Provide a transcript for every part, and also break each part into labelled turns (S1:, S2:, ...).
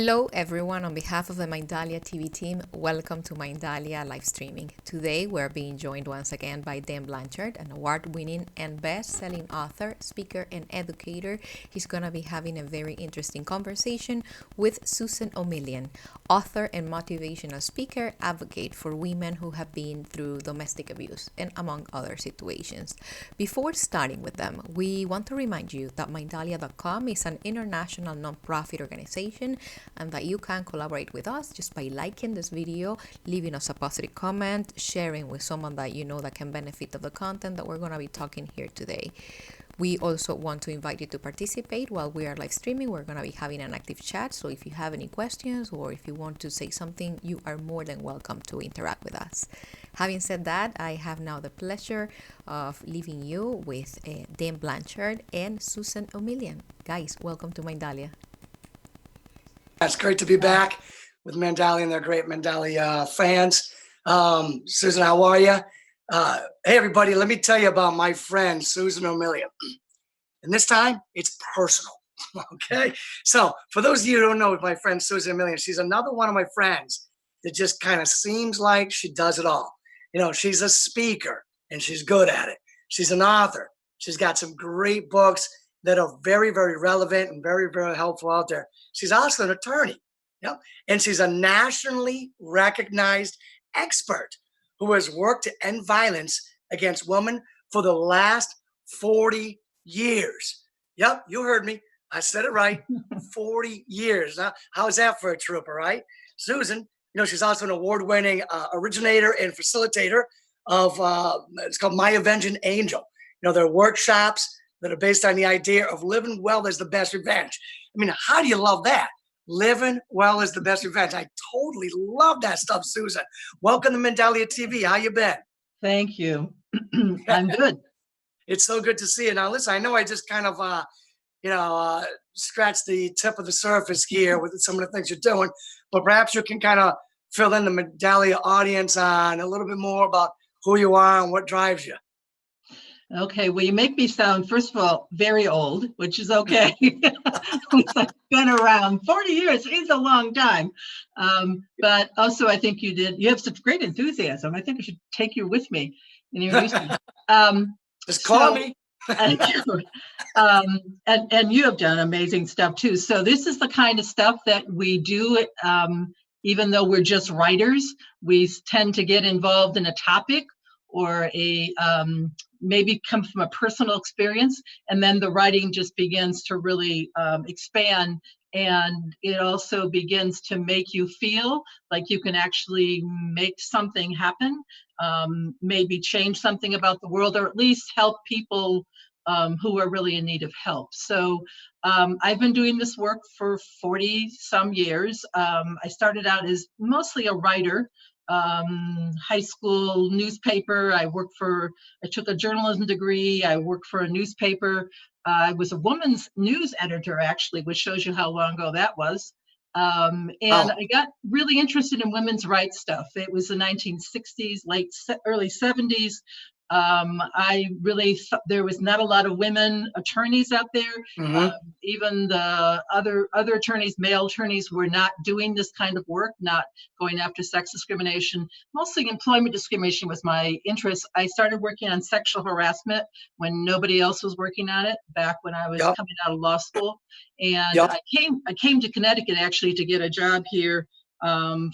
S1: Hello everyone, on behalf of the Mindalia TV team, welcome to Mindalia live streaming. Today we're being joined once again by Dan Blanchard, an award-winning and best-selling author, speaker, and educator. He's going to be having a very interesting conversation with Susan Omilian, author and motivational speaker, advocate for women who have been through domestic abuse and among other situations. Before starting with them, we want to remind you that Mindalia.com is an international non-profit organization and that you can collaborate with us just by liking this video, leaving us a positive comment, sharing with someone that you know that can benefit of the content that we're going to be talking here today. We also want to invite you to participate while we are live streaming. We're going to be having an active chat, so if you have any questions or if you want to say something, you are more than welcome to interact with us. Having said that, I have now the pleasure of leaving you with Dan Blanchard and Susan Omilian. Guys, welcome to Mindalia.
S2: It's great to be back with Mindalia and their great Mindalia fans. Susan, how are you? Hey, everybody, let me tell you about my friend, Susan Omilian. And this time, it's personal, okay? So for those of you who don't know my friend, Susan Omilian, she's another one of my friends that just kind of seems like she does it all. You know, she's a speaker, and she's good at it. She's an author. She's got some great books that are very, very relevant and very, very helpful out there. She's also an attorney, and she's a nationally recognized expert who has worked to end violence against women for the last 40 years. Yep, you heard me. I said it right, 40 years. Now, how's that for a trooper, right? Susan, she's also an award-winning originator and facilitator of, it's called My Avenging Angel. There are workshops that are based on the idea of living well is the best revenge. I mean, how do you love that? Living well is the best revenge. I totally love that stuff, Susan. Welcome to Mindalia TV. How you been?
S3: Thank you. I'm good.
S2: It's so good to see you. Now, listen, I know I just kind of, scratched the tip of the surface here with some of the things you're doing, but perhaps you can kind of fill in the Mindalia audience on a little bit more about who you are and what drives you.
S3: Okay, well, you make me sound, first of all, very old, which is okay. I've been around 40 years. It's a long time. But also, I think you have such great enthusiasm. I think I should take you with me and introduce you.
S2: Just call me.
S3: And you have done amazing stuff, too. So this is the kind of stuff that we do, even though we're just writers. We tend to get involved in a topic or maybe come from a personal experience, and then the writing just begins to really expand, and it also begins to make you feel like you can actually make something happen, maybe change something about the world, or at least help people who are really in need of help. So I've been doing this work for 40 some years. I started out as mostly a writer, high school newspaper. I took a journalism degree. I worked for a newspaper. I was a woman's news editor, actually, which shows you how long ago that was. I got really interested in women's rights stuff. It was the 1960s, early 70s. I really thought there was not a lot of women attorneys out there.
S2: Mm-hmm.
S3: Even the other attorneys, male attorneys, were not doing this kind of work, not going after sex discrimination. Mostly employment discrimination was my interest. I started working on sexual harassment when nobody else was working on it, back when I was coming out of law school. And I came to Connecticut actually to get a job here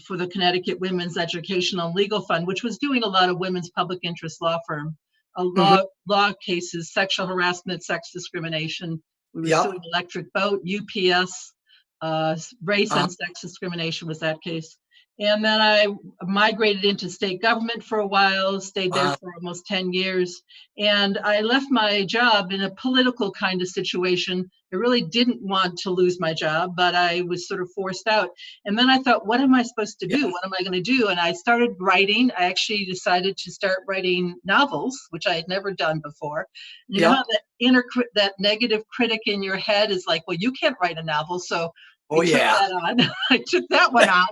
S3: for the Connecticut Women's Educational and Legal Fund, which was doing a lot of women's public interest law firm, law cases, sexual harassment, sex discrimination. We were suing Electric Boat, UPS, race and sex discrimination was that case. And then I migrated into state government for a while, stayed there for almost 10 years. And I left my job in a political kind of situation. I really didn't want to lose my job, but I was sort of forced out. And then I thought, what am I supposed to do? What am I going to do? And I started writing. I actually decided to start writing novels, which I had never done before. You know how that negative critic in your head is like, well, you can't write a novel. So I took that one on.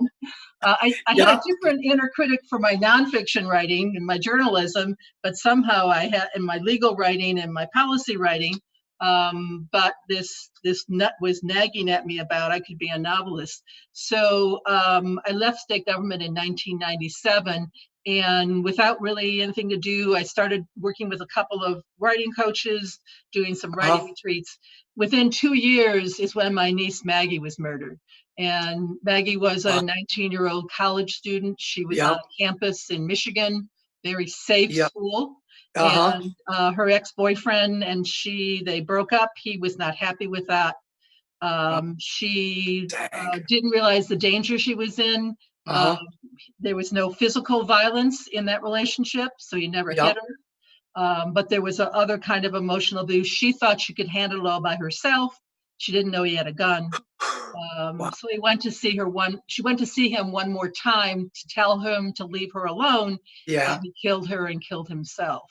S3: I had a different inner critic for my nonfiction writing and my journalism, but somehow I had in my legal writing and my policy writing, But this nut was nagging at me about I could be a novelist. So I left state government in 1997. And without really anything to do, I started working with a couple of writing coaches, doing some writing retreats. Within 2 years is when my niece Maggie was murdered. And Maggie was a 19-year-old college student. She was on a campus in Michigan, very safe school. And her ex-boyfriend and they broke up. He was not happy with that. She didn't realize the danger she was in. There was no physical violence in that relationship, so he never hit her. But there was other kind of emotional abuse. She thought she could handle it all by herself. She didn't know he had a gun. So he went to see her she went to see him one more time to tell him to leave her alone. And he killed her and killed himself.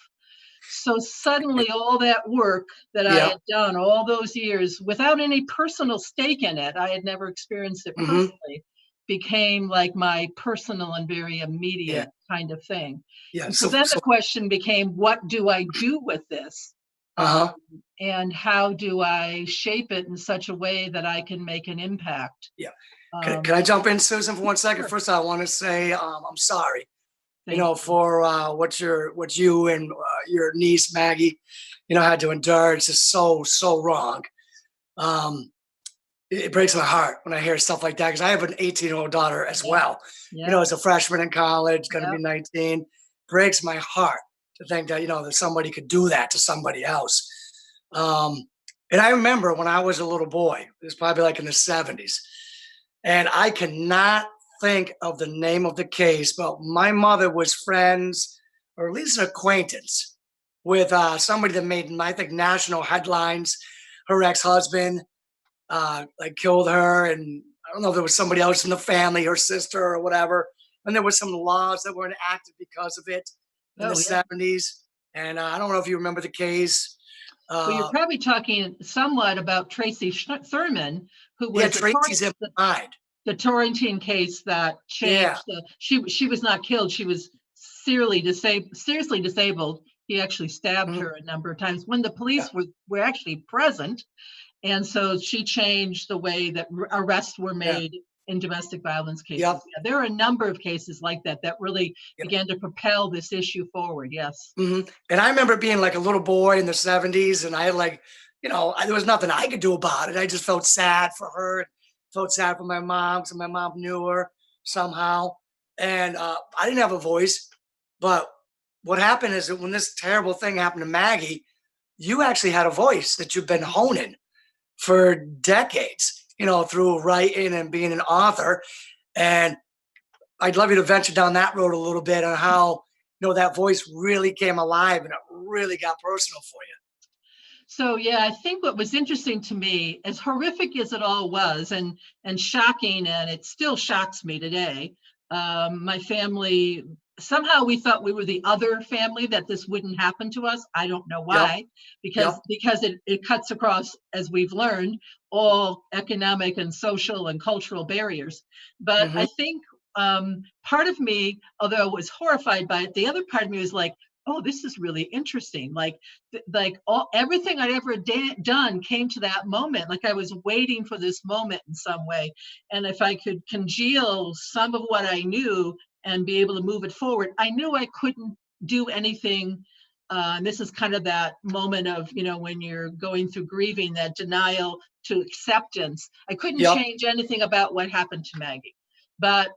S3: So suddenly all that work that I had done all those years without any personal stake in it, I had never experienced it personally, became like my personal and very immediate kind of thing. So then the question became, what do I do with this? And how do I shape it in such a way that I can make an impact?
S2: Can I jump in, Susan, for 1 second?
S3: Sure.
S2: First, I want to say I'm sorry. For what you and your niece Maggie, had to endure. It's just so wrong. It breaks my heart when I hear stuff like that because I have an 18-year-old daughter as well. As a freshman in college, going to be 19. Breaks my heart to think that that somebody could do that to somebody else. And I remember when I was a little boy, it was probably like in the 70s, and I cannot think of the name of the case, but my mother was friends, or at least an acquaintance, with somebody that made, I think, national headlines. Her ex-husband killed her, and I don't know if there was somebody else in the family, her sister or whatever. And there were some laws that were enacted because of it in the 70s. And I don't know if you remember the case.
S3: Well, you're probably talking somewhat about Tracy Thurman, who was
S2: Tracy's in mind.
S3: The Torrington case that changed. She was not killed. She was seriously disabled. He actually stabbed her a number of times when the police were actually present. And so she changed the way that arrests were made in domestic violence cases. There are a number of cases like that really began to propel this issue forward.
S2: And I remember being like a little boy in the 70s, and I had there was nothing I could do about it. I just felt sad for her. Felt sad for my mom because my mom knew her somehow. And I didn't have a voice. But what happened is that when this terrible thing happened to Maggie, you actually had a voice that you've been honing for decades, through writing and being an author. And I'd love you to venture down that road a little bit on how, that voice really came alive and it really got personal for you.
S3: So, I think what was interesting to me, as horrific as it all was and shocking, and it still shocks me today, my family, somehow we thought we were the other family, that this wouldn't happen to us. I don't know why, because it cuts across, as we've learned, all economic and social and cultural barriers. But I think part of me, although I was horrified by it, the other part of me was like, oh, this is really interesting. Everything I'd ever done came to that moment. Like I was waiting for this moment in some way. And if I could congeal some of what I knew and be able to move it forward, I knew I couldn't do anything. This is kind of that moment of, when you're going through grieving, that denial to acceptance. I couldn't change anything about what happened to Maggie. But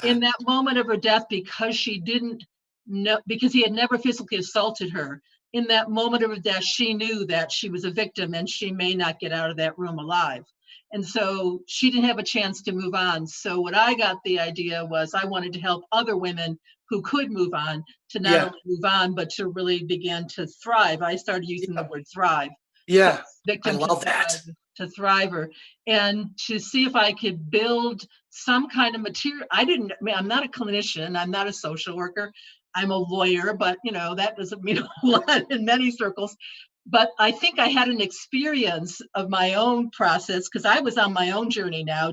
S3: in that moment of her death, because she didn't, no, because he had never physically assaulted her. In that moment of her death, she knew that she was a victim and she may not get out of that room alive. And so she didn't have a chance to move on. So what I got the idea was I wanted to help other women who could move on to not only move on, but to really begin to thrive. I started using the word thrive. Victim
S2: I love that.
S3: To thriver, and to see if I could build some kind of material. I'm not a clinician. I'm not a social worker. I'm a lawyer, but that doesn't mean a lot in many circles. But I think I had an experience of my own process because I was on my own journey now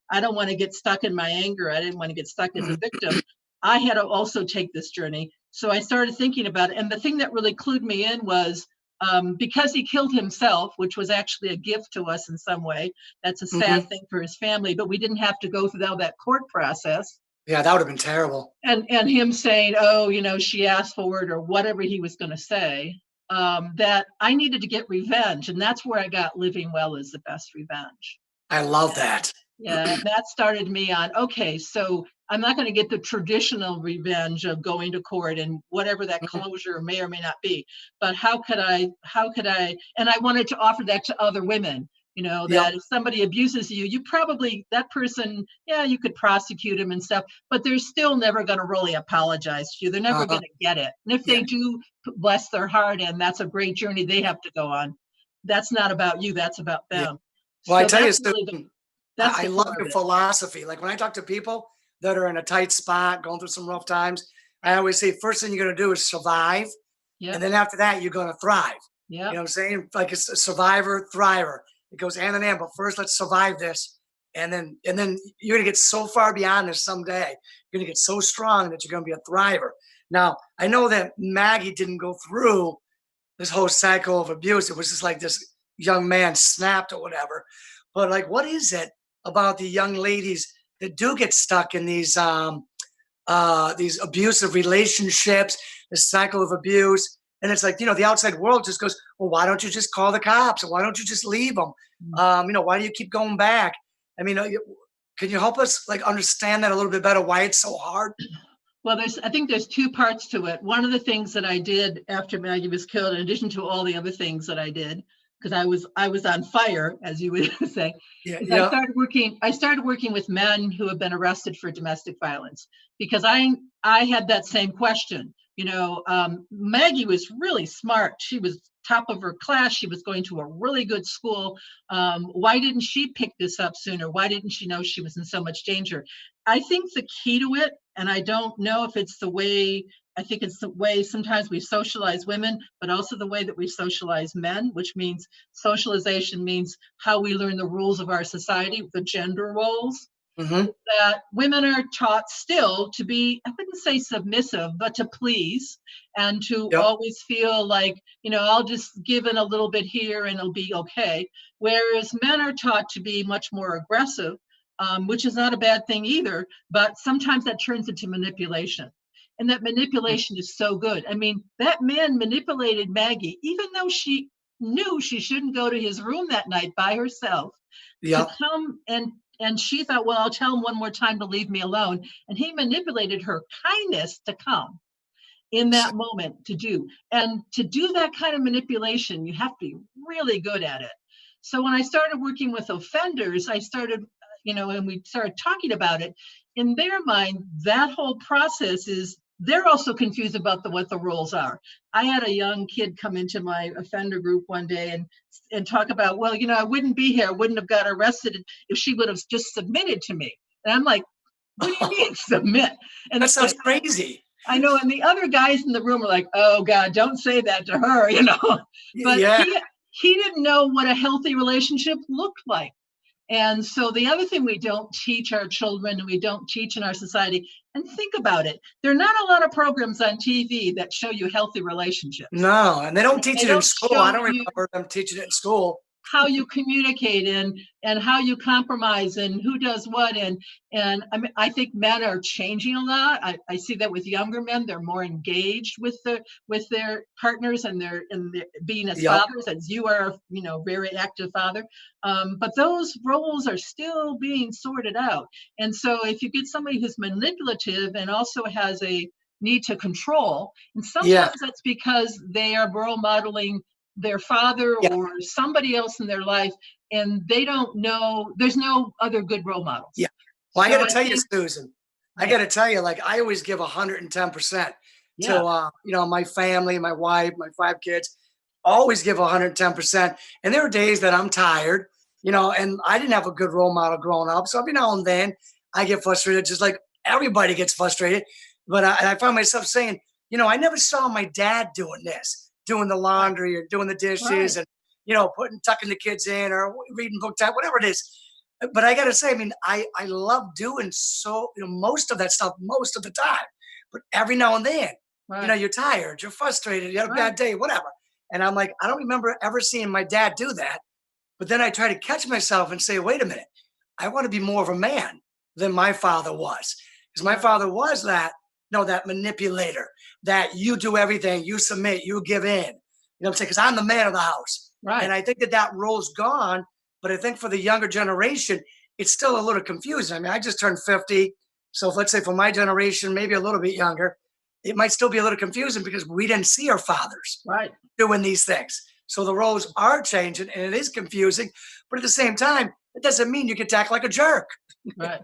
S3: I don't want to get stuck in my anger. I didn't want to get stuck as a victim. I had to also take this journey. So I started thinking about it. And the thing that really clued me in was because he killed himself, which was actually a gift to us in some way. That's a sad
S2: Hmm.
S3: thing for his family, but we didn't have to go through all that court process.
S2: Yeah, that would have been terrible.
S3: And him saying, oh, she asked for it, or whatever he was going to say, that I needed to get revenge. And that's where I got living well is the best revenge.
S2: I love that.
S3: Yeah, that started me on, okay, so I'm not going to get the traditional revenge of going to court and whatever that
S2: Mhm.
S3: closure may or may not be. But how could I, and I wanted to offer that to other women,
S2: Yep.
S3: that if somebody abuses you, that person, yeah, you could prosecute him and stuff, but they're still never going to really apologize to you. They're never
S2: Uh-huh.
S3: going to get it. And if
S2: Yeah.
S3: they do, bless their heart, and that's a great journey they have to go on. That's not about you, that's about
S2: Yeah.
S3: them.
S2: Well, I
S3: So
S2: tell you,
S3: that's really
S2: Susan,
S3: that's
S2: I
S3: the
S2: love
S3: core of
S2: your
S3: it.
S2: philosophy. Like when I talk to people that are in a tight spot, going through some rough times, I always say, first thing you're going to do is survive. And
S3: Yep.
S2: then after that, you're going to thrive. You
S3: Yep.
S2: know what I'm saying? Like it's a survivor, thriver. It goes hand in hand. But first, let's survive this. And then you're going to get so far beyond this someday. You're going to get so strong that you're going to be a thriver. Now, I know that Maggie didn't go through this whole cycle of abuse. It was just like this young man snapped or whatever. But like, what is it about the young ladies that do get stuck in these abusive relationships, this cycle of abuse? And it's like, the outside world just goes, well, why don't you just call the cops? Or why don't you just leave them? Why do you keep going back? I mean, can you help us like understand that a little bit better? Why it's so hard?
S3: Well, I think there's two parts to it. One of the things that I did after Maggie was killed, in addition to all the other things that I did, because I was on fire, as you would say,
S2: Yeah,
S3: is
S2: yeah.
S3: I started working with men who have been arrested for domestic violence, because I had that same question. Maggie was really smart. She was top of her class. She was going to a really good school. Why didn't she pick this up sooner? Why didn't she know she was in so much danger? I think the key to it, and I don't know if it's the way, I think it's the way sometimes we socialize women, but also the way that we socialize men, which means socialization means how we learn the rules of our society, the gender roles,
S2: Hmm.
S3: that women are taught still to be, I wouldn't say submissive, but to please, and to
S2: Yep.
S3: always feel like, I'll just give in a little bit here and it'll be okay. Whereas men are taught to be much more aggressive, which is not a bad thing either, but sometimes that turns into manipulation. And that manipulation is so good. I mean, that man manipulated Maggie, even though she knew she shouldn't go to his room that night by herself, to
S2: Yep.
S3: come, and she thought, well, I'll tell him one more time to leave me alone. And he manipulated her kindness to come in that moment to do. And to do that kind of manipulation, you have to be really good at it. So when I started working with offenders, I started, and we started talking about it. In their mind, that whole process is, they're also confused about what the rules are. I had a young kid come into my offender group one day and talk about, well, I wouldn't be here, I wouldn't have got arrested if she would have just submitted to me. And I'm like, what do you mean submit? And
S2: That sounds crazy.
S3: I know, and the other guys in the room are like, oh God, don't say that to her, But
S2: Yeah.
S3: he didn't know what a healthy relationship looked like. And so the other thing we don't teach our children, and we don't teach in our society, and think about it, there are not a lot of programs on TV that show you healthy relationships.
S2: No, and they don't teach
S3: They
S2: it in
S3: don't
S2: school. I
S3: show
S2: don't
S3: you
S2: remember them teaching it in school.
S3: how you communicate and how you compromise and who does what. And I mean, I think men are changing a lot. I see that with younger men. They're more engaged with their partners, and they're being as
S2: Yep.
S3: fathers, as you are, very active father. But those roles are still being sorted out. And so if you get somebody who's manipulative and also has a need to control, and
S2: Yeah.
S3: sometimes that's because they are role modeling their father
S2: Yeah.
S3: or somebody else in their life, and they don't know, there's no other good role models.
S2: Yeah. Well, I
S3: So
S2: got
S3: I
S2: to tell you,
S3: think,
S2: Susan, I
S3: yeah,
S2: got to tell you, like I always give 110%
S3: yeah,
S2: to, my family, my wife, my 5 kids, always give 110%. And there are days that I'm tired, and I didn't have a good role model growing up. So every now and then I get frustrated, just like everybody gets frustrated. But I find myself saying, I never saw my dad doing this, doing the
S3: right,
S2: laundry or doing the dishes
S3: right,
S2: and, tucking the kids in or reading book time, whatever it is. But I got to say, I mean, I love doing so, most of that stuff most of the time. But every now and then,
S3: right,
S2: you're tired, you're frustrated, you had a
S3: right,
S2: bad day, whatever. And I'm like, I don't remember ever seeing my dad do that. But then I try to catch myself and say, wait a minute, I want to be more of a man than my father was. Because my father was that, no, that manipulator, that you do everything, you submit, you give in. You know what I'm saying? Because I'm the man of the house.
S3: Right.
S2: And I think that that role's gone. But I think for the younger generation, it's still a little confusing. I mean, I just turned 50. So if, let's say for my generation, maybe a little bit younger, it might still be a little confusing because we didn't see our fathers
S3: Right.
S2: doing these things. So the roles are changing and it is confusing. But at the same time, it doesn't mean you get to act like a jerk.
S3: Right.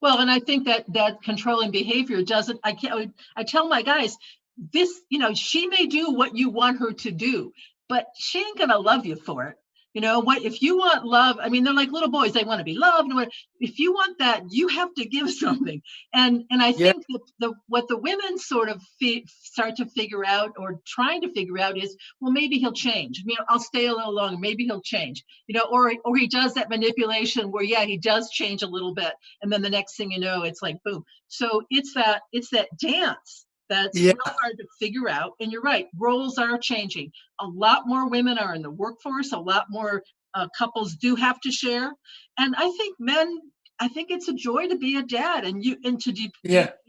S3: Well, and I think that controlling behavior doesn't, I tell my guys, this, she may do what you want her to do, but she ain't going to love you for it. What if you want love? I mean, they're like little boys, they want to be loved. If you want that, you have to give something. And I
S2: Yeah.
S3: think what the women sort of start to figure out or trying to figure out is, well, maybe he'll change. I'll stay a little longer. Maybe he'll change, or he does that manipulation where, yeah, he does change a little bit. And then the next thing you know, it's like, boom. So it's that dance that's
S2: Yeah.
S3: real hard to figure out. And you're right, roles are changing. A lot more women are in the workforce. A lot more couples do have to share. And I think it's a joy to be a dad and to be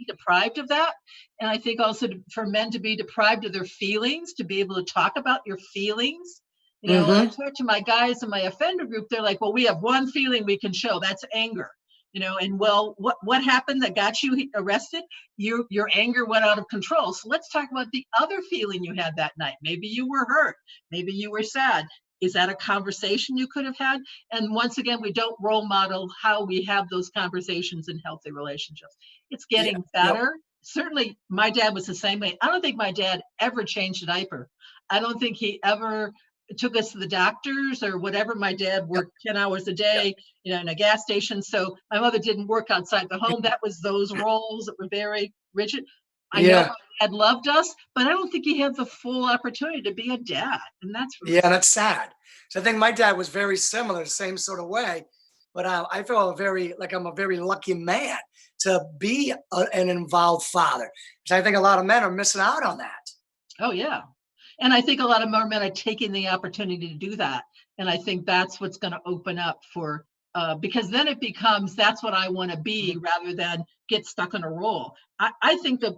S3: deprived of that. And I think also for men to be deprived of their feelings, to be able to talk about your feelings. When I talk to my guys in my offender group, they're like, well, we have one feeling we can show, that's anger. And well, what happened that got you arrested? Your anger went out of control. So let's talk about the other feeling you had that night. Maybe you were hurt. Maybe you were sad. Is that a conversation you could have had? And once again, we don't role model how we have those conversations in healthy relationships. It's getting better. Certainly, my dad was the same way. I don't think my dad ever changed a diaper. I don't think he ever took us to the doctors or whatever. My dad worked 10 hours a day, in a gas station. So my mother didn't work outside the home. That was those roles that were very rigid. I know my dad loved us, but I don't think he had the full opportunity to be a dad. And that's really
S2: that's sad. So I think my dad was very similar, the same sort of way. But I feel I'm a very lucky man to be an involved father. So I think a lot of men are missing out on that.
S3: Oh, yeah. And I think a lot of more men are taking the opportunity to do that. And I think that's what's going to open up for, because then it becomes, that's what I want to be rather than get stuck in a role. I think the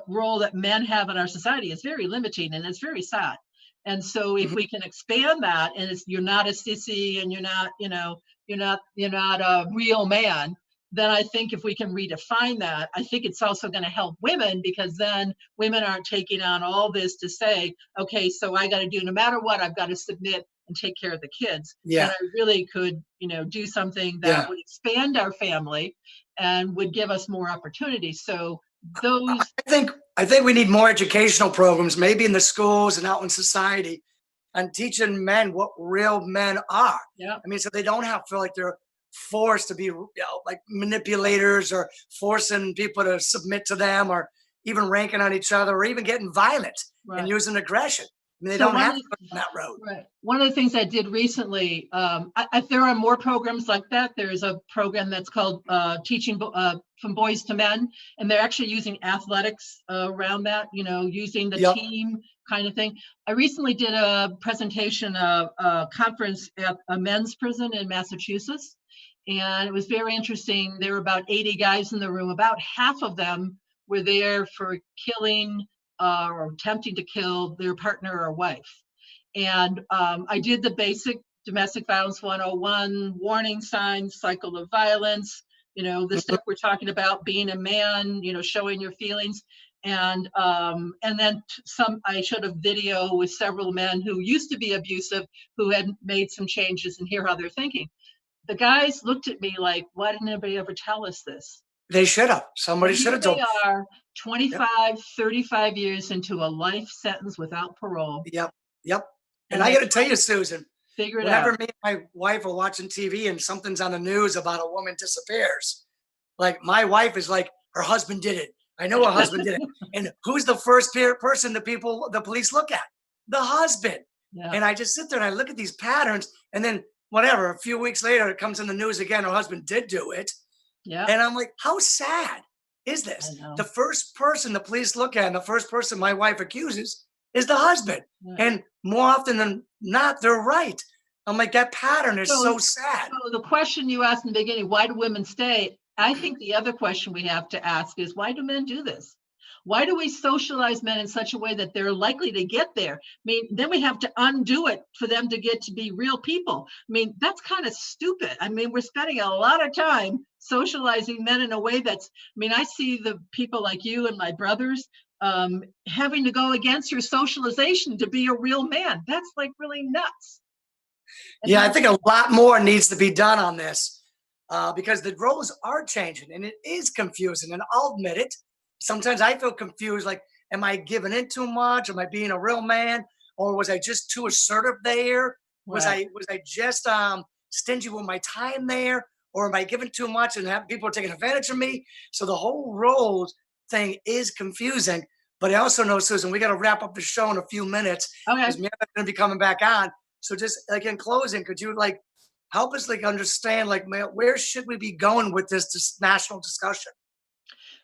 S3: role that men have in our society is very limiting and it's very sad. And so if we can expand that and you're not a sissy and you're not a real man, then I think if we can redefine that, I think it's also going to help women because then women aren't taking on all this to say, okay, so I got to do, no matter what, I've got to submit and take care of the kids.
S2: Yeah.
S3: And I really could, do something that would expand our family and would give us more opportunities. So those.
S2: I think we need more educational programs, maybe in the schools and out in society, and teaching men what real men are.
S3: Yeah.
S2: I mean, so they don't have to feel like they're forced to be like manipulators or forcing people to submit to them or even ranking on each other or even getting violent and using aggression. I mean, they don't have to go down that road.
S3: Right. One of the things I did recently, there are more programs like that. There's a program that's called Teaching from Boys to Men, and they're actually using athletics around that, using the team kind of thing. I recently did a presentation, a conference at a men's prison in Massachusetts. And it was very interesting. There were about 80 guys in the room. About half of them were there for killing or attempting to kill their partner or wife. And I did the basic domestic violence 101, warning signs, cycle of violence, the stuff we're talking about, being a man, showing your feelings. And then I showed a video with several men who used to be abusive, who had made some changes and hear how they're thinking. The guys looked at me like, why didn't anybody ever tell us this?
S2: They should have. Somebody should have told.
S3: They are 25, 35 years into a life sentence without parole.
S2: Yep. And I got to tell you, Susan, whenever me and my wife are watching TV and something's on the news about a woman disappears, like my wife is like, her husband did it. I know her husband did it. And who's the first person the police look at? The husband. Yeah. And I just sit there and I look at these patterns and then whatever, a few weeks later, it comes in the news again, her husband did do it.
S3: Yeah.
S2: And I'm like, how sad is this? The first person the police look at and the first person my wife accuses is the husband.
S3: Yeah.
S2: And more often than not, they're right. I'm like, that pattern is so sad.
S3: So the question you asked in the beginning, why do women stay? I think the other question we have to ask is, why do men do this? Why do we socialize men in such a way that they're likely to get there? I mean, then we have to undo it for them to get to be real people. I mean, that's kind of stupid. I mean, we're spending a lot of time socializing men in a way that's, I mean, I see the people like you and my brothers having to go against your socialization to be a real man. That's like really nuts.
S2: Yeah, I think a lot more needs to be done on this because the roles are changing and it is confusing. And I'll admit it. Sometimes I feel confused. Like, am I giving in too much? Am I being a real man, or was I just too assertive there?
S3: Right.
S2: Was I just stingy with my time there, or am I giving too much and people are taking advantage of me? So the whole roles thing is confusing. But I also know, Susan, we got to wrap up the show in a few minutes
S3: Okay.
S2: because Mia's going to be coming back on. So just like in closing, could you like help us like understand like where should we be going with this national discussion?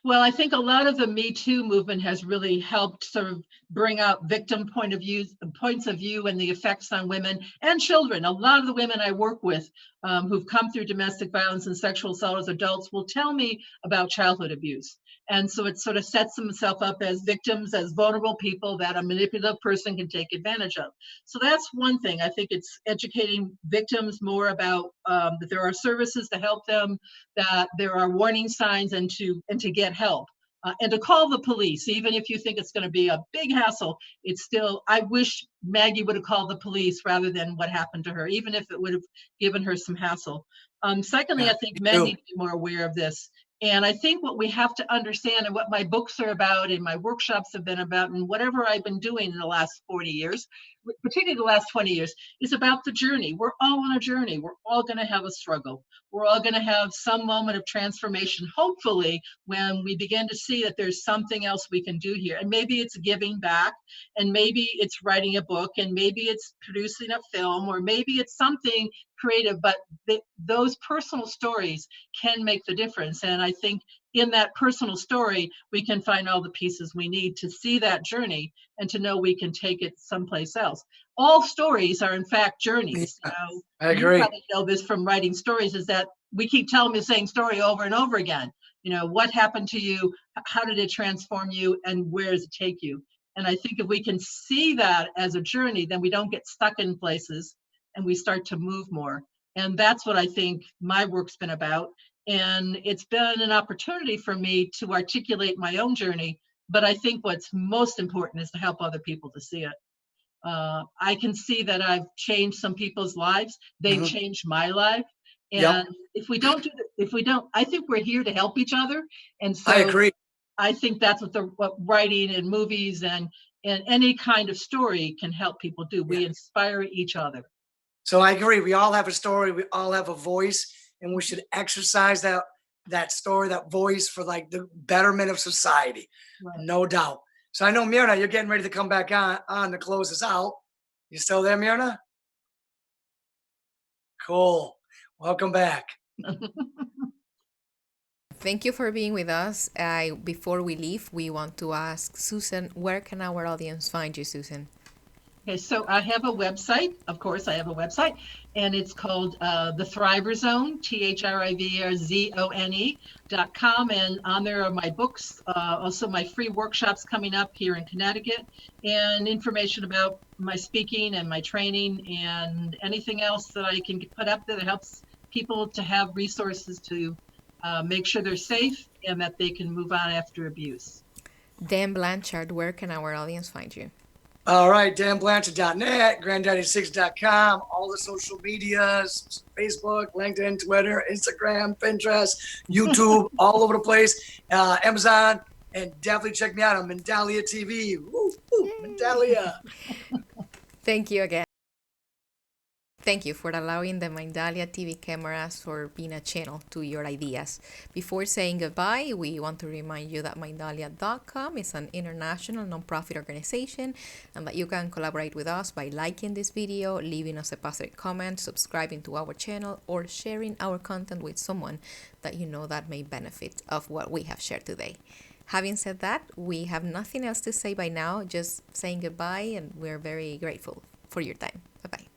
S3: Well, I think a lot of the Me Too movement has really helped sort of bring out victim points of view and the effects on women and children. A lot of the women I work with who've come through domestic violence and sexual assault as adults will tell me about childhood abuse. And so it sort of sets themselves up as victims, as vulnerable people that a manipulative person can take advantage of. So that's one thing. I think it's educating victims more about that there are services to help them, that there are warning signs, and to get help. And to call the police, even if you think it's going to be a big hassle, it's still, I wish Maggie would have called the police rather than what happened to her, even if it would have given her some hassle. Secondly,
S2: Yeah,
S3: I think men need to be more aware of this. And I think what we have to understand, and what my books are about and my workshops have been about, and whatever I've been doing in the last 40 years, particularly the last 20 years, is about the journey. We're all on a journey. We're all going to have a struggle. We're all going to have some moment of transformation, hopefully, when we begin to see that there's something else we can do here. And maybe it's giving back, and maybe it's writing a book, and maybe it's producing a film, or maybe it's something creative, but those personal stories can make the difference. And I think in that personal story, we can find all the pieces we need to see that journey and to know we can take it someplace else. All stories are in fact journeys.
S2: Yeah,
S3: You know,
S2: I agree.
S3: you probably know this from writing stories, is that we keep telling the same story over and over again. You know, what happened to you? How did it transform you? And where does it take you? And I think if we can see that as a journey, then we don't get stuck in places and we start to move more. And that's what I think my work's been about. And it's been an opportunity for me to articulate my own journey. But I think what's most important is to help other people to see it. I can see that I've changed some people's lives. They've changed my life. And
S2: Yep.
S3: if we don't I think we're here to help each other. And so
S2: I agree.
S3: I think that's what writing and movies and any kind of story can help people do. We inspire each other.
S2: So I agree. We all have a story. We all have a voice, and we should exercise that story, that voice for like the betterment of society.
S3: Right.
S2: No doubt. So I know Mirna, you're getting ready to come back on to close us out. You still there, Mirna? Cool. Welcome back.
S1: Thank you for being with us. Before we leave, we want to ask Susan, where can our audience find you, Susan?
S3: Okay, so I have a website. Of course, I have a website, and it's called The Thriver Zone, THRIVERZONE.com. And on there are my books, also my free workshops coming up here in Connecticut, and information about my speaking and my training and anything else that I can put up there that helps people to have resources to make sure they're safe and that they can move on after abuse.
S1: Dan Blanchard, where can our audience find you?
S2: All right, danblanchard.net, granddaddy6.com, all the social medias, Facebook, LinkedIn, Twitter, Instagram, Pinterest, YouTube, all over the place, Amazon, and definitely check me out on Mindalia TV. Woo, woo, Mindalia.
S1: Thank you again. Thank you for allowing the Mindalia TV cameras for being a channel to your ideas. Before saying goodbye, we want to remind you that Mindalia.com is an international nonprofit organization and that you can collaborate with us by liking this video, leaving us a positive comment, subscribing to our channel, or sharing our content with someone that you know that may benefit of what we have shared today. Having said that, we have nothing else to say by now, just saying goodbye, and we're very grateful for your time. Bye-bye.